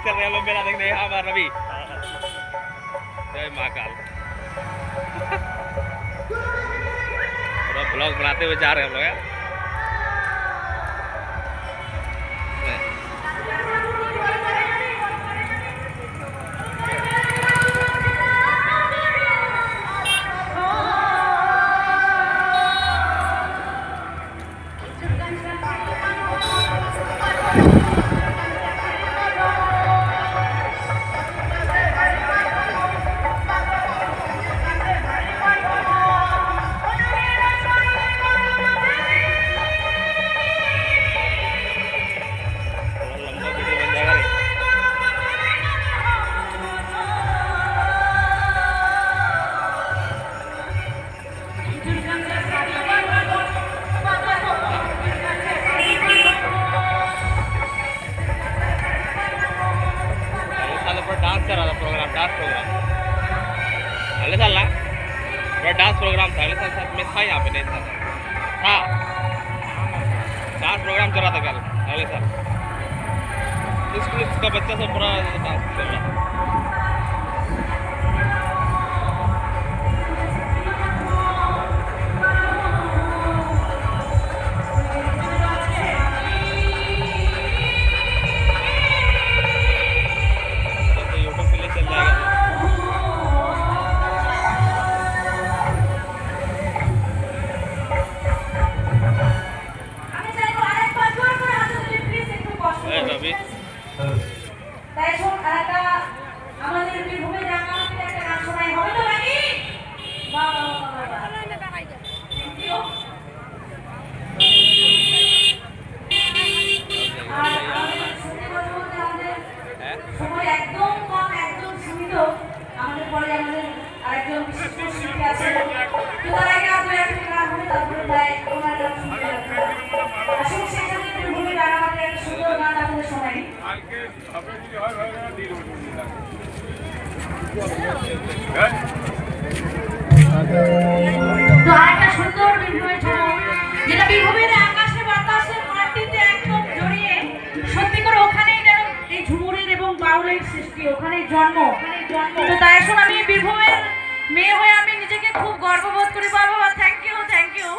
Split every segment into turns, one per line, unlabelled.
चल रहे हैं लोग मेला देखने हमारा रवि जय महाकाल पूरा ब्लॉग बनाते हुए जा रहे हैं हम लोग यार अगले साल ना पूरा डांस प्रोग्राम था अगले साल में था यहाँ पे नहीं था डांस प्रोग्राम चल रहा था कल अगले साल स्कूल का बच्चा सब पूरा डांस कर रहा
তো আরেকটা সুন্দর বিনিময় যেটা বীরভূমের আকাশে বাতাসে মাটিতে একদম জড়িয়ে সত্যি করে ওখানেই যেন এই ঝুমুরের এবং বাউলের সৃষ্টি ওখানেই জন্ম তো তাই এখন আমি বীরভূমের মেয়ে হয়ে আমি নিজেকে খুব গর্ববোধ করি বাবা থ্যাংক ইউ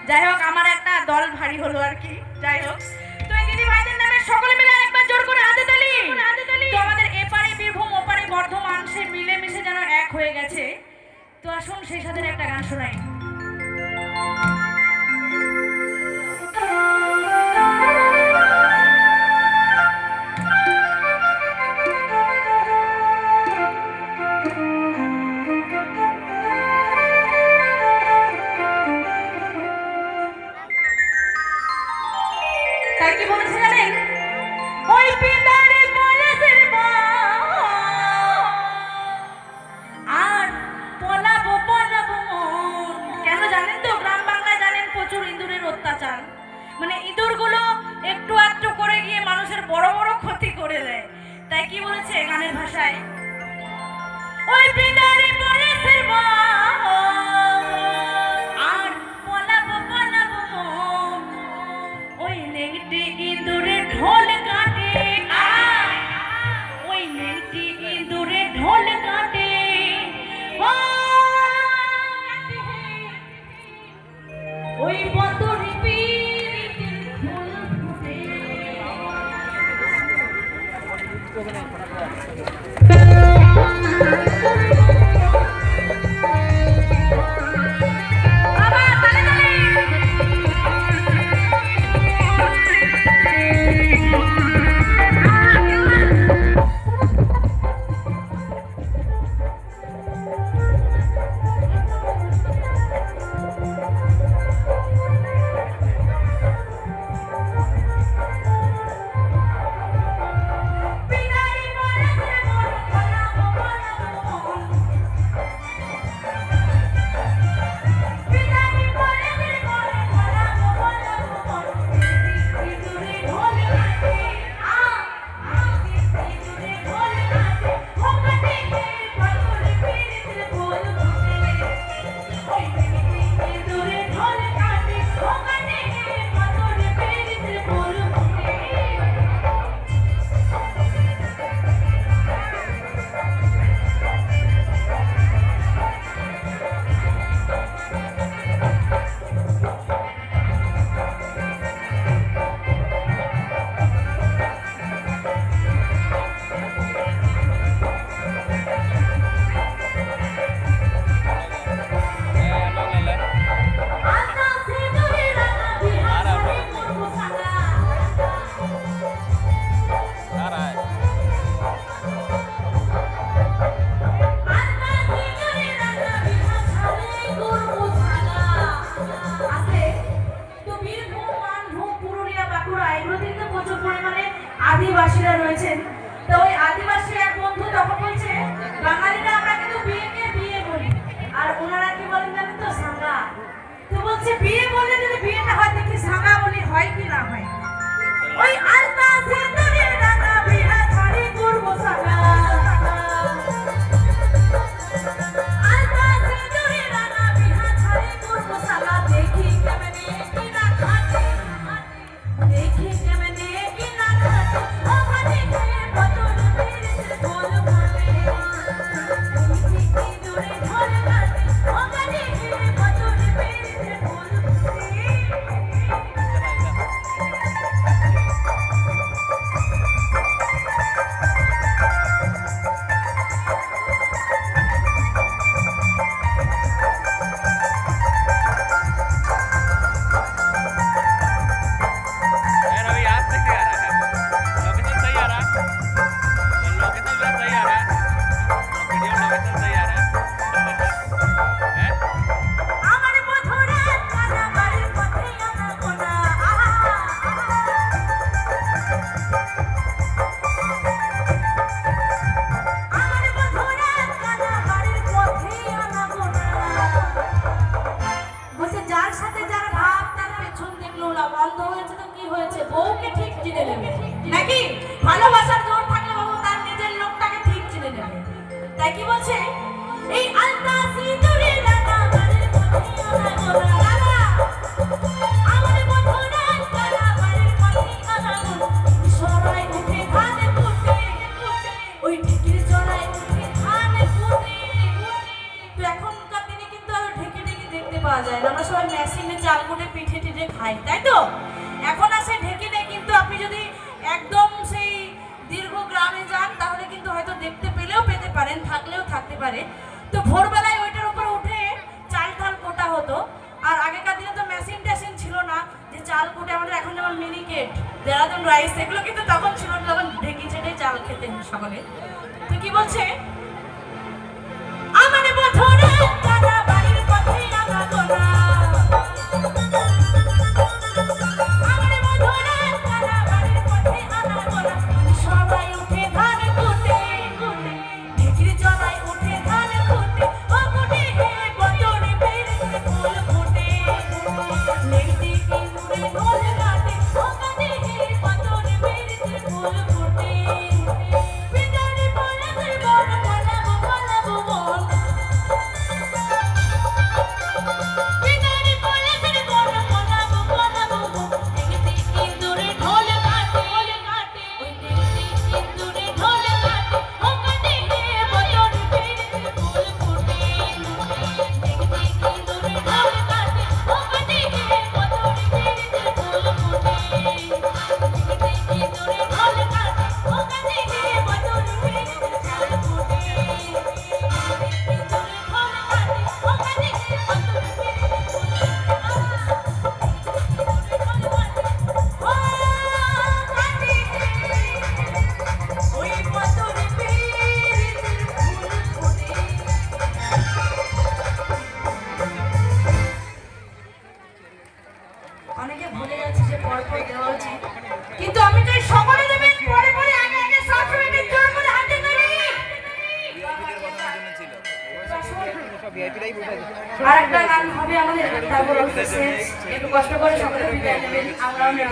যাই হোক আমার একটা দল ভারী হলো আর কি যাই হোক তো এই দিদি ভাইদের নামে সকলে মিলে একবার জোর করে হাতে তালি তো আমাদের এপারে বীরভূম ওপারে বর্ধমান সে মিলে মিশে যেন এক হয়ে গেছে তো আসুন সেই সাথে একটা গান শোনাই তাই কি বলেছে জানেন ওই পিতারে বলেছে আর পলাবো মন তাই কি বলছে এই আলতা সিঁদুরে রানা বাড়ির পথে আনা গোনা রানা আমার বন্ধুরা তারা বাড়ির পথে আনা গোনা সরাই উঠে ধান কুটে ওই ঢেকির চড়াই উঠে ধান কুটে। তো এখনকার দিনে কিন্তু আর ঢেকে ঢেকে দেখতে পাওয়া যায় না, আমরা সবাই মেশিনে চাল কুটে পিঠে টিঠে খাই, তাই তো? এখন আর সেই ঢেকে নেই, কিন্তু আপনি যদি একদম সেই দীর্ঘ গ্রামে যান তাহলে কিন্তু হয়তো দেখতে পেলেও পেতে পারেন, থাকলেও থাকতে পারে। তো ভোরবেলায় ওইটার উপর উঠে চাল ঠাল কোটা হতো। আর আগেকার দিনে তো মেশিন টেশিন ছিল না যে চাল কুটে, আমাদের এখন যেমন মিনিকেট, দেরাদুন রাইস, এগুলো কিন্তু তখন ছিল না, তখন ঢেকি ছেটে চাল খেতেন সকলে। তো কি বলছে আমার বন্ধুরা তারা বাড়ির পথে আনা গোনা আমার বন্ধুরা তারা বাড়ির পথে আনা গোনা সবাই উঠে ধান কুটে ঢেকির চড়াই উঠে ধান কুটে ও কুটে হে বদরে পেরেছে ফুল ফুটে লেডি কিনুরে ঢোল কাটে ও কাটে হে বদরে পেরেছে ফুল ফুটে বিদারে বলে বল বলাবো বলাবো বল বিদারে বলে বল বলাবো বলাবো বল লেডি কিনুরে ঢোল কাটে ওই লেডি কিনুরে ঢোল কাটে ও কাটে হে বদরে পেরেছে ফুল ফুটে লেডি কিনুরে ঢোল কাটে ও কাটে হে বদরে পেরেছে ফুল ফুটে লেডি কিনুরে ঢোল কাটে ও কাটে হে বদরে পেরেছে ফুল ফুটে অনেকে ভুলে যাচ্ছে যে পরপর দেওয়া উচিত, কিন্তু আমি চাই সকলে দেবেন পরে পরে, আগে আগে সবসময় একটু জোর করে হাতে ধরি। আরেকটা গান হবে আমাদের, তারপর একটু কষ্ট করে সকলে বিদায় নেবেন, আমরাও নেব।